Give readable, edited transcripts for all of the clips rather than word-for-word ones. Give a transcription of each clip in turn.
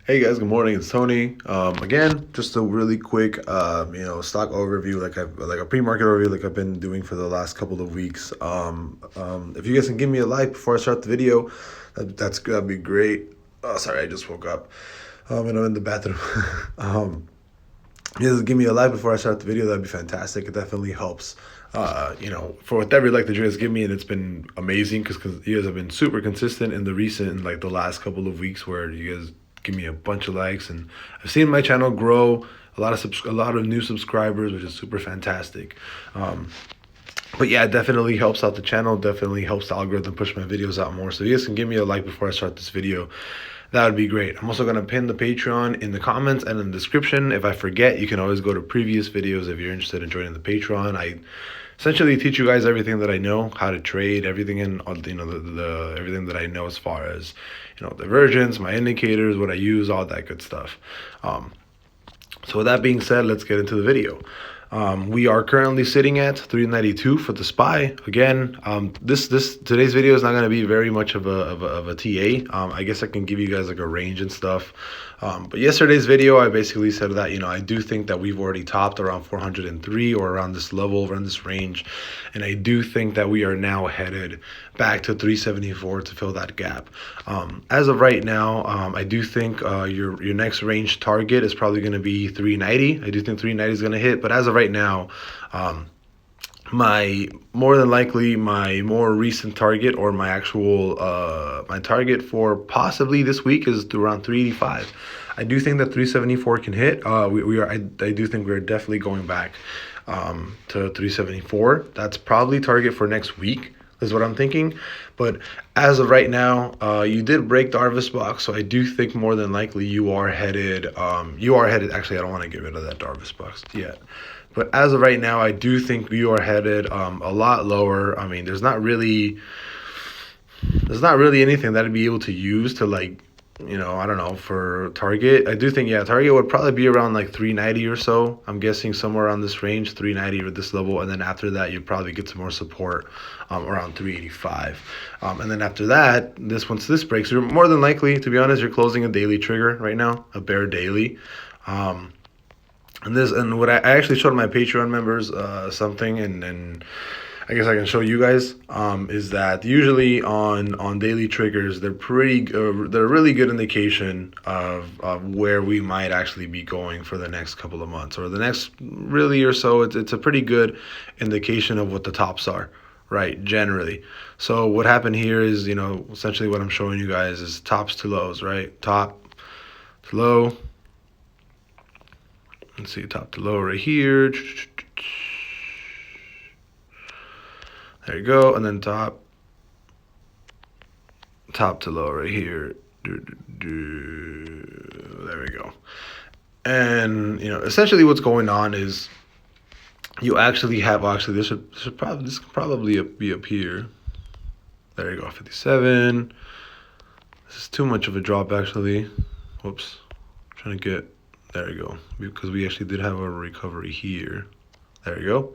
Hey guys, good morning. It's Tony. Again, just a really quick, stock overview, like a pre-market overview, like I've been doing for the last couple of weeks. If you guys can give me a like before I start the video, that'd be great. Oh, sorry, I just woke up, and I'm in the bathroom. Just give me a like before I start the video. That'd be fantastic. It definitely helps. For whatever like that you guys give me, and it's been amazing because you guys have been super consistent in like the last couple of weeks where you guys give me a bunch of likes, and I've seen my channel grow a lot of new subscribers, which is super fantastic. But yeah, it definitely helps out the channel, definitely helps the algorithm push my videos out more. So you guys can give me a like before I start this video. That would be great. I'm also going to pin the Patreon in the comments and in the description. If I forget, you can always go to previous videos if you're interested in joining the Patreon. I essentially teach you guys everything that I know, how to trade, everything in the everything that I know as far as divergence, my indicators, what I use, all that good stuff. So with that being said, let's get into the video. We are currently sitting at 392 for the SPY. Again, this today's video is not going to be very much of a TA. I guess I can give you guys like a range and stuff. But yesterday's video, I basically said that I do think that we've already topped around 403 or around this level, around this range, and I do think that we are now headed back to 374 to fill that gap. As of right now, I do think your next range target is probably going to be 390. I do think 390 is going to hit, but as of right now, my more recent target, or my actual my target for possibly this week, is to around 385. I do think that 374 can hit. I do think we're definitely going back to 374. That's probably target for next week, is what I'm thinking. But as of right now, you did break the Darvis box, so I do think more than likely you are headed. Actually, I don't want to get rid of that Darvis box yet. But as of right now, I do think you are headed a lot lower. I mean, there's not really anything that I'd be able to use to I don't know, for target. I do think, yeah, target would probably be around like 390 or so. I'm guessing somewhere around this range, 390 or this level. And then after that, you'd probably get some more support around 385. And then after that, once this breaks, you're more than likely, to be honest, you're closing a daily trigger right now, a bear daily. And what I actually showed my Patreon members something, and I guess I can show you guys, is that usually on daily triggers, they're they're a really good indication of where we might actually be going for the next couple of months or the next really or so. It's a pretty good indication of what the tops are, right, generally. So what happened here is, essentially what I'm showing you guys is tops to lows, right? Top to low. Let's see, top to low right here. There you go. And then top to low right here. There we go. And, essentially what's going on is you actually have, this could probably be up here. There you go, 57. This is too much of a drop, actually. Whoops. I'm trying to get, there you go. Because we actually did have a recovery here. There you go.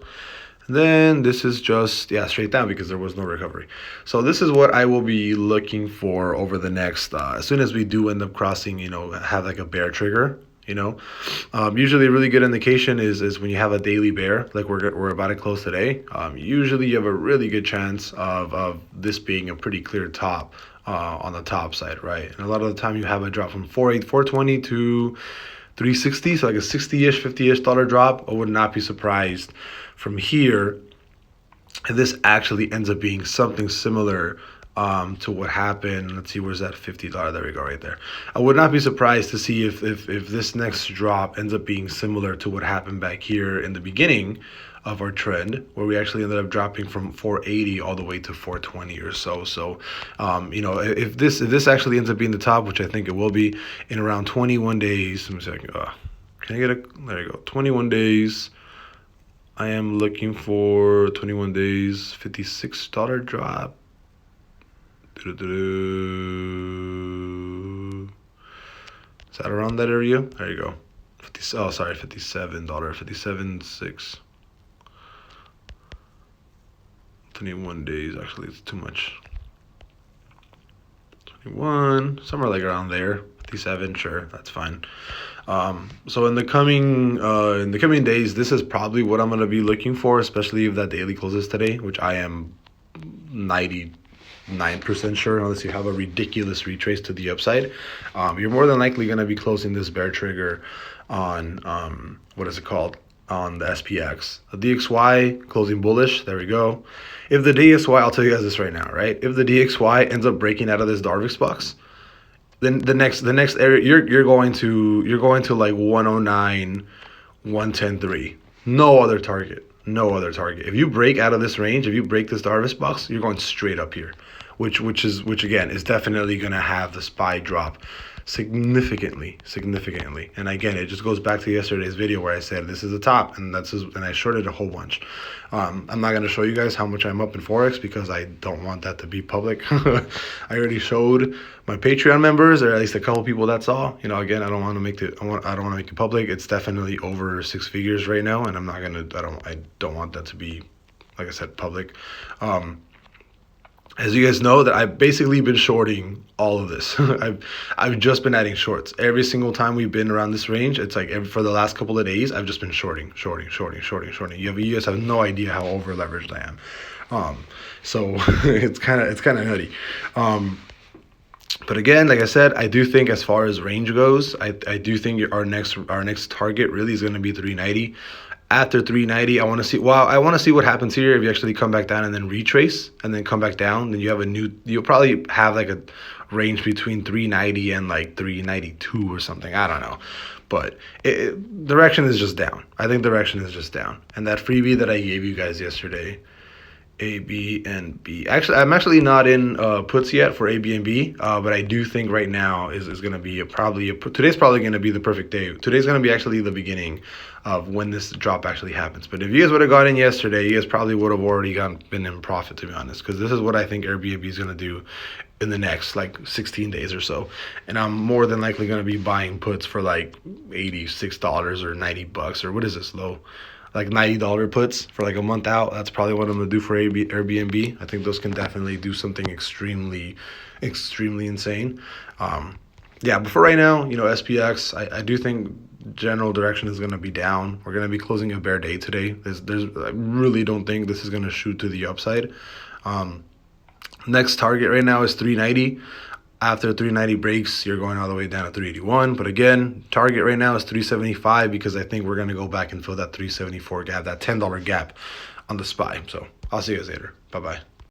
And then this is just, straight down because there was no recovery. So this is what I will be looking for over the next, as soon as we do end up crossing, have like a bear trigger, usually a really good indication is when you have a daily bear, like we're about to close today. Usually you have a really good chance of this being a pretty clear top on the top side, right? And a lot of the time you have a drop from 420 to 360, so like a 60-ish, 50-ish dollar drop. I would not be surprised from here if this actually ends up being something similar to what happened. Let's see, where's that $50? There we go, right there. I would not be surprised to see if this next drop ends up being similar to what happened back here in the beginning of our trend, where we actually ended up dropping from 480 all the way to 420 or so. So, if this actually ends up being the top, which I think it will be, in around 21 days. Let me see. Can I get there you go. 21 days. I am looking for 21 days, $56 drop. Is that around that area? There you go. $57, 57.6. 21 days, actually, it's too much. 21, somewhere like around there. 57. Sure, that's fine. So in the coming days, this is probably what I'm gonna be looking for, especially if that daily closes today, which I am 99% sure, unless you have a ridiculous retrace to the upside. You're more than likely gonna be closing this bear trigger on what is it called? On the SPX. The DXY closing bullish. There we go. If the DXY, I'll tell you guys this right now, right? If the DXY ends up breaking out of this Darvix box, then the next area you're going to like 109, 110.3. No other target. No other target. If you break out of this range, if you break this Darvix box, you're going straight up here, which again is definitely gonna have the SPY drop significantly. And again, it just goes back to yesterday's video where I said this is the top, and and I shorted a whole bunch. I'm not going to show you guys how much I'm up in Forex because I don't want that to be public. I already showed my Patreon members, or at least a couple people that saw. You know, again, I don't want to make it public. It's definitely over 6 figures right now, and I don't want that to be, like I said, public. As you guys know, that I've basically been shorting all of this. I've just been adding shorts every single time we've been around this range. It's like for the last couple of days, I've just been shorting. You guys have no idea how over leveraged I am. So it's kind of nutty. But again, like I said, I do think as far as range goes, I do think our next target really is going to be 390. After 390, I want to see what happens here. If you actually come back down and then retrace and then come back down, then you'll probably have like a range between 390 and like 392 or something. I don't know. But direction is just down. I think direction is just down. And that freebie that I gave you guys yesterday, A, B, and B. Actually, I'm actually not in puts yet for A, B, and B, but I do think right now is going to be today's probably going to be the perfect day. Today's going to be actually the beginning of when this drop actually happens. But if you guys would have got in yesterday, you guys probably would have already been in profit, to be honest, because this is what I think Airbnb is going to do in the next like 16 days or so. And I'm more than likely going to be buying puts for like $86 or $90, or what is this low? Like $90 puts for like a month out. That's probably what I'm gonna do for Airbnb. I think those can definitely do something extremely insane. Yeah, but for right now, you know, SPX, I do think general direction is gonna be down. We're gonna be closing a bear day today. I really don't think this is gonna shoot to the upside. Next target right now is 390. After 390 breaks, you're going all the way down to 381. But again, target right now is 375 because I think we're going to go back and fill that 374 gap, that $10 gap on the SPY. So I'll see you guys later. Bye-bye.